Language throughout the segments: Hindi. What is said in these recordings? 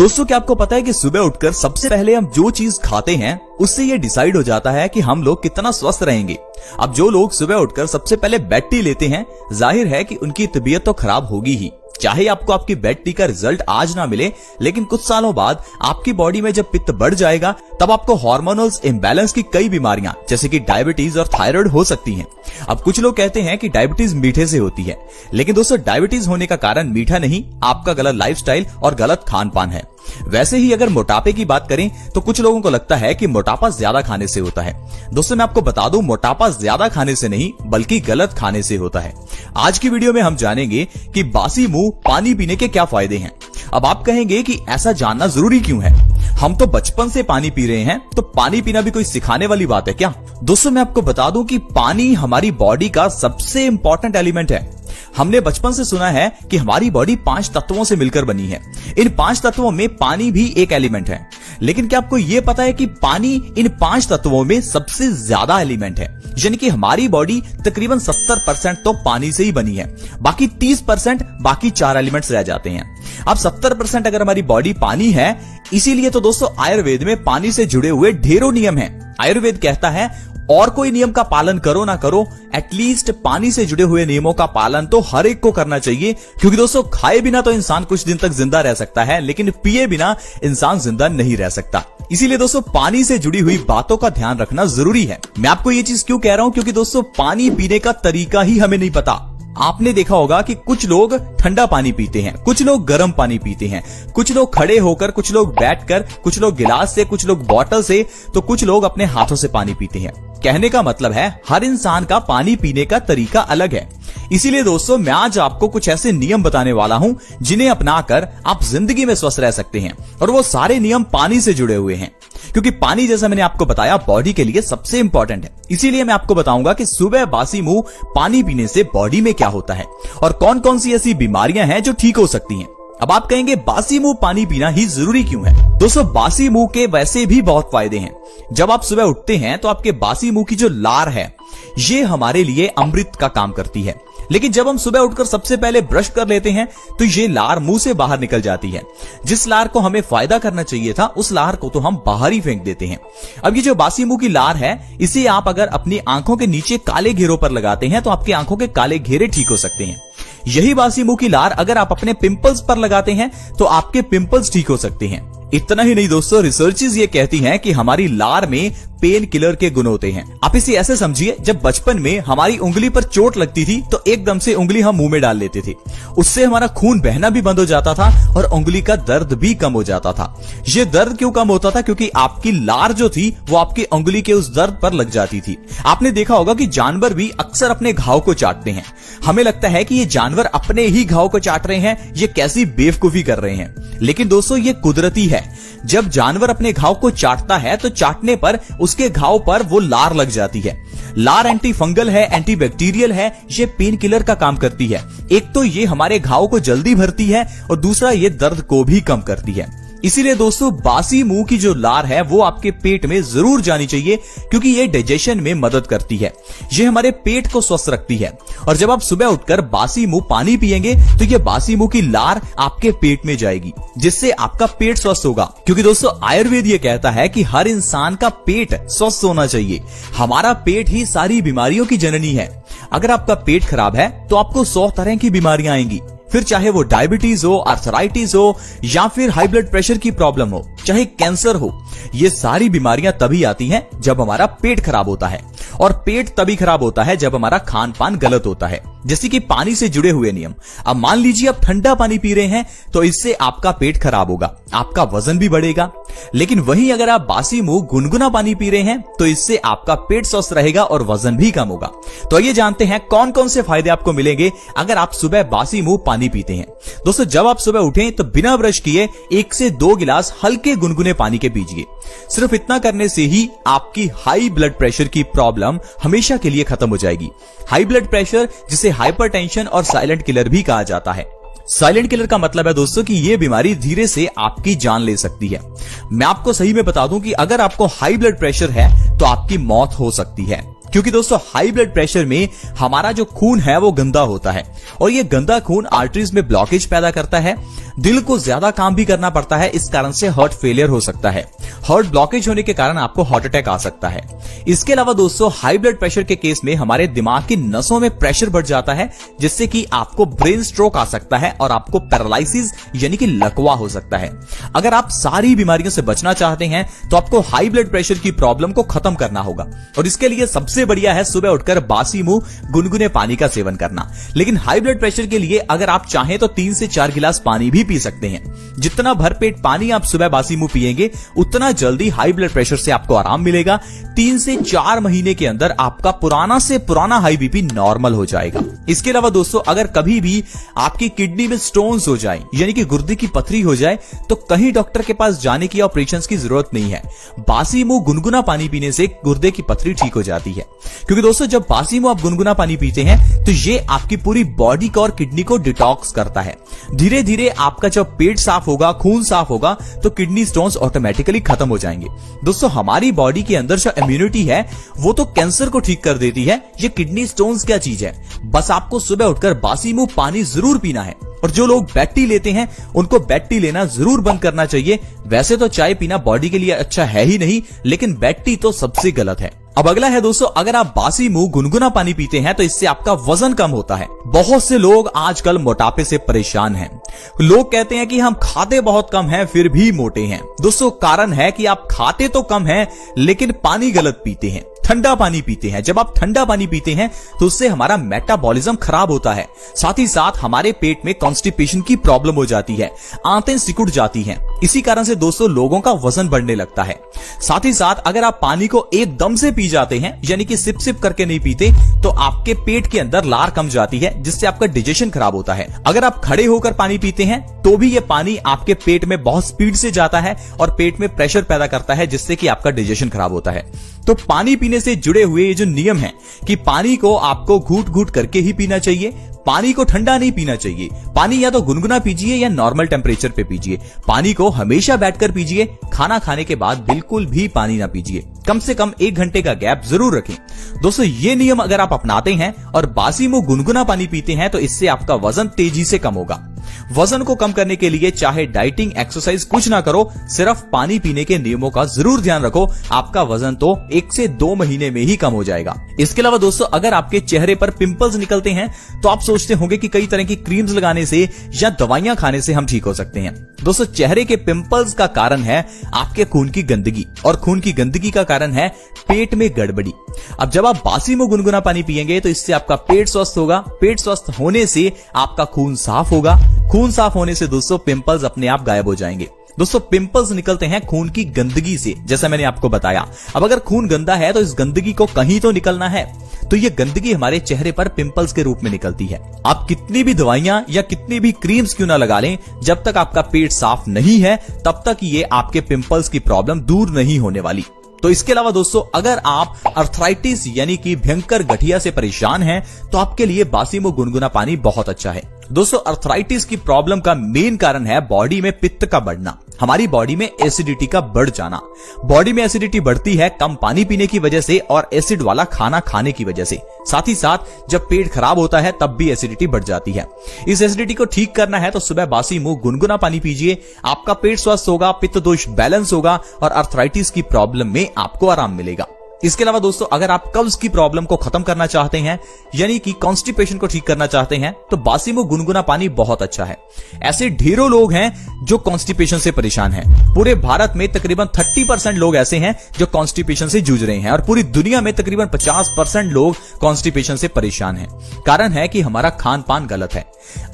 दोस्तों क्या आपको पता है कि सुबह उठकर सबसे पहले हम जो चीज खाते हैं उससे ये डिसाइड हो जाता है कि हम लोग कितना स्वस्थ रहेंगे। अब जो लोग सुबह उठकर सबसे पहले बेड टी लेते हैं, जाहिर है कि उनकी तबीयत तो खराब होगी ही। चाहे आपको आपकी बेड टी का रिजल्ट आज ना मिले, लेकिन कुछ सालों बाद आपकी बॉडी में जब पित्त बढ़ जाएगा तब आपको हार्मोनल इम्बैलेंस की कई बीमारियां जैसे कि डायबिटीज और थायराइड हो सकती हैं। अब कुछ लोग कहते हैं कि डायबिटीज मीठे से होती है, लेकिन दोस्तों डायबिटीज होने का कारण मीठा नहीं, आपका गलत लाइफस्टाइल और गलत खान पान है। वैसे ही अगर मोटापे की बात करें तो कुछ लोगों को लगता है कि मोटापा ज्यादा खाने से होता है। दोस्तों मैं आपको बता दूं, मोटापा ज्यादा खाने से नहीं बल्कि गलत खाने से होता है। आज की वीडियो में हम जानेंगे कि बासी मुंह पानी पीने के क्या फायदे हैं। अब आप कहेंगे कि ऐसा जानना जरूरी क्यों है, हम तो बचपन से पानी पी रहे हैं, तो पानी पीना भी कोई सिखाने वाली बात है क्या? दोस्तों मैं आपको बता दूं कि पानी हमारी बॉडी का सबसे इंपॉर्टेंट एलिमेंट है। हमने बचपन से सुना है कि हमारी बॉडी 5 तत्वों से मिलकर बनी है। इन 5 तत्वों में पानी भी एक एलिमेंट है, लेकिन क्या आपको यह पता है कि पानी इन 5 तत्वों में सबसे ज्यादा एलिमेंट है? यानी कि हमारी बॉडी तकरीबन 70% तो पानी से ही बनी है, बाकी 30% बाकी 4 एलिमेंट्स रह जाते हैं। अब 70% अगर हमारी बॉडी पानी है, इसीलिए तो दोस्तों आयुर्वेद में पानी से जुड़े हुए ढेरों नियम हैं। आयुर्वेद कहता है और कोई नियम का पालन करो ना करो, एटलीस्ट पानी से जुड़े हुए नियमों का पालन तो हर एक को करना चाहिए, क्योंकि दोस्तों खाए बिना तो इंसान कुछ दिन तक जिंदा रह सकता है, लेकिन पिए बिना इंसान जिंदा नहीं रह सकता। इसीलिए दोस्तों पानी से जुड़ी हुई बातों का ध्यान रखना जरूरी है। मैं आपको ये चीज क्यों कह रहा हूं, क्योंकि दोस्तों पानी पीने का तरीका ही हमें नहीं पता। आपने देखा होगा कि कुछ लोग ठंडा पानी पीते हैं, कुछ लोग गर्म पानी पीते हैं, कुछ लोग खड़े होकर, कुछ लोग बैठकर, कुछ लोग गिलास से, कुछ लोग बोतल से, तो कुछ लोग अपने हाथों से पानी पीते हैं। कहने का मतलब है हर इंसान का पानी पीने का तरीका अलग है। इसीलिए दोस्तों मैं आज आपको कुछ ऐसे नियम बताने वाला हूं जिन्हें अपनाकर आप जिंदगी में स्वस्थ रह सकते हैं, और वो सारे नियम पानी से जुड़े हुए हैं, क्योंकि पानी जैसा मैंने आपको बताया बॉडी के लिए सबसे इंपॉर्टेंट है। इसीलिए मैं आपको बताऊंगा कि सुबह बासी मुंह पानी पीने से बॉडी में क्या होता है और कौन कौन सी ऐसी बीमारियां हैं जो ठीक हो सकती हैं। अब आप कहेंगे बासी मुंह पानी पीना ही जरूरी क्यों है? दोस्तों बासी मुंह के वैसे भी बहुत फायदे हैं। जब आप सुबह उठते हैं तो आपके बासी मुंह की जो लार है, ये हमारे लिए अमृत का काम करती है, लेकिन जब हम सुबह उठकर सबसे पहले ब्रश कर लेते हैं तो ये लार मुंह से बाहर निकल जाती है। जिस लार को हमें फायदा करना चाहिए था, उस लार को तो हम बाहर ही फेंक देते हैं। अब ये जो बासी मुंह की लार है, इसे आप अगर अपनी आंखों के नीचे काले घेरों पर लगाते हैं तो आपकी आंखों के काले घेरे ठीक हो सकते हैं। यही बासी मुंह की लार अगर आप अपने पिंपल्स पर लगाते हैं तो आपके पिंपल्स ठीक हो सकते हैं। इतना ही नहीं दोस्तों, रिसर्चेस ये कहती हैं कि हमारी लार में पेन किलर के गुण होते हैं। आप इसे ऐसे समझिए, जब बचपन में हमारी उंगली पर चोट लगती थी तो एकदम से उंगली हम मुंह में डाल लेते थे, उससे हमारा खून बहना भी बंद हो जाता था और उंगली का दर्द भी कम हो जाता था। ये दर्द क्यों कम होता था? क्योंकि आपकी लार जो थी वो आपकी उंगली के उस दर्द पर लग जाती थी। आपने देखा होगा कि जानवर भी अक्सर अपने घाव को चाटते हैं। हमें लगता है कि ये जानवर अपने ही घाव को चाट रहे हैं, ये कैसी बेवकूफी कर रहे हैं, लेकिन दोस्तों ये कुदरती है। जब जानवर अपने घाव को चाटता है तो चाटने पर उसके घाव पर वो लार लग जाती है। लार एंटी फंगल है, एंटी बैक्टीरियल है, ये पेन किलर का काम करती है। एक तो ये हमारे घाव को जल्दी भरती है और दूसरा ये दर्द को भी कम करती है। इसीलिए दोस्तों बासी मुंह की जो लार है वो आपके पेट में जरूर जानी चाहिए, क्योंकि ये डाइजेशन में मदद करती है, ये हमारे पेट को स्वस्थ रखती है। और जब आप सुबह उठकर बासी मुंह पानी पिएंगे तो ये बासी मुंह की लार आपके पेट में जाएगी, जिससे आपका पेट स्वस्थ होगा। क्योंकि दोस्तों आयुर्वेद ये कहता है कि हर इंसान का पेट स्वस्थ होना चाहिए। हमारा पेट ही सारी बीमारियों की जननी है। अगर आपका पेट खराब है तो आपको 100 तरह की बीमारियां आएंगी, फिर चाहे वो डायबिटीज हो, आर्थराइटिस हो, या फिर हाई ब्लड प्रेशर की प्रॉब्लम हो, चाहे कैंसर हो। ये सारी बीमारियां तभी आती हैं जब हमारा पेट खराब होता है, और पेट तभी खराब होता है जब हमारा खान पान गलत होता है। जैसे कि पानी से जुड़े हुए नियम। अब मान लीजिए आप ठंडा पानी पी रहे हैं तो इससे आपका पेट खराब होगा, आपका वजन भी बढ़ेगा। लेकिन वहीं अगर आप बासी मुंह गुनगुना पानी पी रहे हैं तो इससे आपका पेट स्वस्थ रहेगा और वजन भी कम होगा। तो आइए जानते हैं कौन कौन से फायदे आपको मिलेंगे अगर आप सुबह बासी मुंह पानी पीते हैं। दोस्तों जब आप सुबह उठें तो बिना ब्रश किए 1 से 2 गिलास हल्के गुनगुने पानी के पीजिए। सिर्फ इतना करने से ही आपकी हाई ब्लड प्रेशर की प्रॉब्लम हमेशा के लिए खत्म हो जाएगी। हाई ब्लड प्रेशर, जिसे हाइपरटेंशन और साइलेंट किलर भी कहा जाता है। साइलेंट किलर का मतलब है दोस्तों कि ये बीमारी धीरे से आपकी जान ले सकती है। मैं आपको सही में बता दूं कि अगर आपको हाई ब्लड प्रेशर है तो आपकी मौत हो सकती है। क्योंकि दोस्तों हाई ब्लड प्रेशर में हमारा जो खून है वो गंदा होता है और ये गंदा खून आर्टरीज में ब्लॉकेज पैदा करता है। दिल को ज्यादा काम भी करना पड़ता है, इस कारण से हार्ट फेलियर हो सकता है। हार्ट ब्लॉकेज होने के कारण आपको हार्ट अटैक आ सकता है। इसके अलावा दोस्तों हाई ब्लड प्रेशर के केस में हमारे दिमाग की नसों में प्रेशर बढ़ जाता है, जिससे कि आपको ब्रेन स्ट्रोक आ सकता है और आपको पैरालिसिस यानी कि लकवा हो सकता है। अगर आप सारी बीमारियों से बचना चाहते हैं तो आपको हाई ब्लड प्रेशर की प्रॉब्लम को खत्म करना होगा और इसके लिए सबसे बढ़िया है सुबह उठकर बासी मुंह गुनगुने पानी का सेवन करना। लेकिन हाई ब्लड प्रेशर के लिए अगर आप चाहें तो 3 से 4 गिलास पानी भी पी सकते हैं। जितना भरपेट पानी आप सुबह बासी मुंह पिएंगे उतना जल्दी हाई ब्लड प्रेशर से आपको आराम मिलेगा। 3 से 4 महीने के अंदर आपका पुराना से पुराना हाई बीपी नॉर्मल हो जाएगा। इसके अलावा दोस्तों अगर कभी भी आपकी किडनी में स्टोन्स हो जाए यानी कि गुर्दे की पथरी हो जाए तो कहीं डॉक्टर के पास जाने की ऑपरेशन की जरूरत नहीं है। बासी मुंह गुनगुना पानी पीने से गुर्दे की पथरी ठीक हो जाती है। क्योंकि दोस्तों जब बासी मुंह आप गुनगुना पानी पीते हैं तो ये आपकी पूरी बॉडी को और किडनी को डिटॉक्स करता है। धीरे धीरे आपका जब पेट साफ होगा, खून साफ होगा तो किडनी स्टोन्स ऑटोमेटिकली खत्म हो जाएंगे। दोस्तों हमारी बॉडी के अंदर जो इम्यूनिटी है वो तो कैंसर को ठीक कर देती है। ये किडनी स्टोन्स क्या चीज है, बस आपको सुबह उठकर बासी मुंह पानी जरूर पीना है। और जो लोग बेड टी लेते हैं उनको बेड टी लेना जरूर बंद करना चाहिए। वैसे तो चाय पीना बॉडी के लिए अच्छा है ही नहीं, लेकिन बेड टी तो सबसे गलत है। अब अगला है दोस्तों, अगर आप बासी मुंह गुनगुना पानी पीते हैं तो इससे आपका वजन कम होता है। बहुत से लोग आजकल मोटापे से परेशान हैं। लोग कहते हैं कि हम खाते बहुत कम हैं फिर भी मोटे हैं। दोस्तों कारण है कि आप खाते तो कम हैं लेकिन पानी गलत पीते हैं, ठंडा पानी पीते हैं। जब आप ठंडा पानी पीते हैं तो उससे हमारा मेटाबॉलिज्म खराब होता है। साथ ही साथ हमारे पेट में कॉन्स्टिपेशन की प्रॉब्लम हो जाती है, आंतें सिकुड़ जाती हैं। इसी कारण से दोस्तों लोगों का वजन बढ़ने लगता है। साथ ही साथ अगर आप पानी को एकदम से पी जाते हैं यानी कि सिप सिप करके नहीं पीते तो आपके पेट के अंदर लार कम जाती है, जिससे आपका डाइजेशन खराब होता है। अगर आप खड़े होकर पानी पीते हैं तो भी ये पानी आपके पेट में बहुत स्पीड से जाता है और पेट में प्रेशर पैदा करता है, जिससे कि आपका डाइजेशन खराब होता है। तो पानी पीने से जुड़े हुए ये जो नियम है कि पानी को आपको घूट घूट करके ही पीना चाहिए, पानी को ठंडा नहीं पीना चाहिए। पानी या तो गुनगुना पीजिए या नॉर्मल टेम्परेचर पे पीजिए। पानी को हमेशा बैठकर पीजिए। खाना खाने के बाद बिल्कुल भी पानी ना पीजिए। कम से कम 1 घंटे का गैप जरूर रखें। दोस्तों ये नियम अगर आप अपनाते हैं और बासी मुंह गुनगुना पानी पीते हैं तो इससे आपका वजन तेजी से कम होगा। वजन को कम करने के लिए चाहे डाइटिंग एक्सरसाइज कुछ ना करो, सिर्फ पानी पीने के नियमों का जरूर ध्यान रखो। आपका वजन तो 1 से 2 महीने में ही कम हो जाएगा। इसके अलावा दोस्तों अगर आपके चेहरे पर पिंपल्स निकलते हैं तो आप सोचते होंगे कि कई तरह की क्रीम्स लगाने से या दवाइयां खाने से हम ठीक हो सकते हैं। दोस्तों चेहरे के पिंपल्स का कारण है आपके खून की गंदगी और खून की गंदगी का कारण है पेट में गड़बड़ी। अब जब आप बासी मुंह गुनगुना पानी पिएंगे तो इससे आपका पेट स्वस्थ होगा। पेट स्वस्थ होने से आपका खून साफ होगा। खून साफ होने से दोस्तों पिंपल्स अपने आप गायब हो जाएंगे। दोस्तों पिंपल्स निकलते हैं खून की गंदगी से, जैसा मैंने आपको बताया। अब अगर खून गंदा है तो इस गंदगी को कहीं तो निकलना है, तो ये गंदगी हमारे चेहरे पर पिंपल्स के रूप में निकलती है। आप कितनी भी दवाइयां या कितनी भी क्रीम्स क्यों ना लगा लें, जब तक आपका पेट साफ नहीं है तब तक ये आपके पिंपल्स की प्रॉब्लम दूर नहीं होने वाली। तो इसके अलावा दोस्तों अगर आप अर्थराइटिस यानी कि भयंकर गठिया से परेशान हैं तो आपके लिए बासी मुंह गुनगुना पानी बहुत अच्छा है। दोस्तों अर्थराइटिस की प्रॉब्लम का मेन कारण है बॉडी में पित्त का बढ़ना, हमारी बॉडी में एसिडिटी का बढ़ जाना। बॉडी में एसिडिटी बढ़ती है कम पानी पीने की वजह से और एसिड वाला खाना खाने की वजह से। साथ ही साथ जब पेट खराब होता है तब भी एसिडिटी बढ़ जाती है। इस एसिडिटी को ठीक करना है तो सुबह बासी मुंह गुनगुना पानी पीजिए। आपका पेट स्वस्थ होगा, पित्त दोष बैलेंस होगा और अर्थराइटिस की प्रॉब्लम में आपको आराम मिलेगा। इसके अलावा दोस्तों अगर आप कब्ज की प्रॉब्लम को खत्म करना चाहते हैं यानी कि कॉन्स्टिपेशन को ठीक करना चाहते हैं तो बासी मुंह गुनगुना पानी बहुत अच्छा है। ऐसे ढेरों लोग हैं जो कॉन्स्टिपेशन से परेशान हैं। पूरे भारत में तकरीबन 30% लोग ऐसे हैं जो कॉन्स्टिपेशन से जूझ रहे हैं और पूरी दुनिया में तकरीबन 50% लोग कॉन्स्टिपेशन से परेशान हैं। कारण है कि हमारा खान पान गलत है।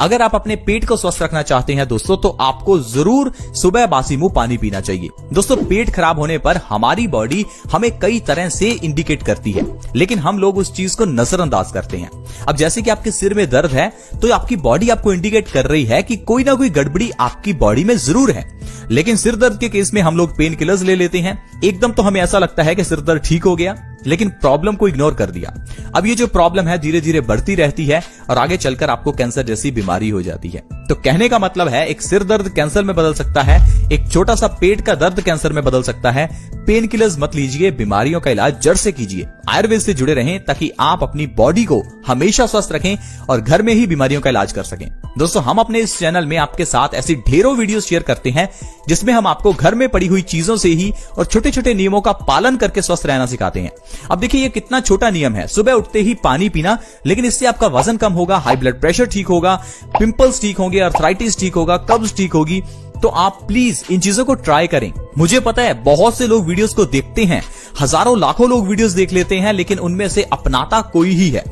अगर आप अपने पेट को स्वस्थ रखना चाहते हैं दोस्तों तो आपको जरूर सुबह बासी मुंह पानी पीना चाहिए। दोस्तों पेट खराब होने पर हमारी बॉडी हमें कई तरह से इंडिकेट करती है, लेकिन हम लोग उस चीज को नजरअंदाज करते हैं। अब जैसे कि आपके सिर में दर्द है तो आपकी बॉडी आपको इंडिकेट कर रही है कि कोई ना कोई गड़बड़ी आपकी बॉडी में जरूर है। लेकिन सिर दर्द के केस में हम लोग पेन किलर्स ले लेते हैं। एकदम तो हमें ऐसा लगता है कि सिर दर्द ठीक हो गया, लेकिन प्रॉब्लम को इग्नोर कर दिया। अब ये जो प्रॉब्लम है धीरे धीरे बढ़ती रहती है और आगे चलकर आपको कैंसर जैसी बीमारी हो जाती है। तो कहने का मतलब है एक सिर दर्द कैंसर में बदल सकता है, एक छोटा सा पेट का दर्द कैंसर में बदल सकता है। पेन किलर्स मत लीजिए, बीमारियों का इलाज जड़ से कीजिए। आयुर्वेद से जुड़े रहें ताकि आप अपनी बॉडी को हमेशा स्वस्थ रखें और घर में ही बीमारियों का इलाज कर सकें। दोस्तों, हम अपने इस चैनल में आपके साथ ऐसी ढेरों वीडियो शेयर करते हैं जिसमें हम आपको घर में पड़ी हुई चीजों से ही और छोटे छोटे नियमों का पालन करके स्वस्थ रहना सिखाते हैं। अब देखिए, ये कितना छोटा नियम है, सुबह उठते ही पानी पीना, लेकिन इससे आपका वजन कम होगा, हाई ब्लड प्रेशर ठीक होगा, पिंपल्स ठीक होंगे, अर्थराइटिस ठीक होगा, कब्ज ठीक होगी। तो आप प्लीज इन चीजों को ट्राई करें। मुझे पता है बहुत से लोग वीडियोस को देखते हैं, हजारों लाखों लोग वीडियोस देख लेते हैं, लेकिन उनमें से अपनाता कोई ही है।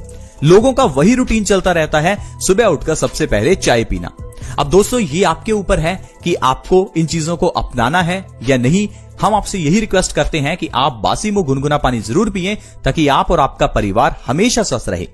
लोगों का वही रूटीन चलता रहता है, सुबह उठकर सबसे पहले चाय पीना। अब दोस्तों, ये आपके ऊपर है कि आपको इन चीजों को अपनाना है या नहीं। हम आपसे यही रिक्वेस्ट करते हैं कि आप बासी मुंह गुनगुना पानी जरूर पिएं ताकि आप और आपका परिवार हमेशा स्वस्थ रहे।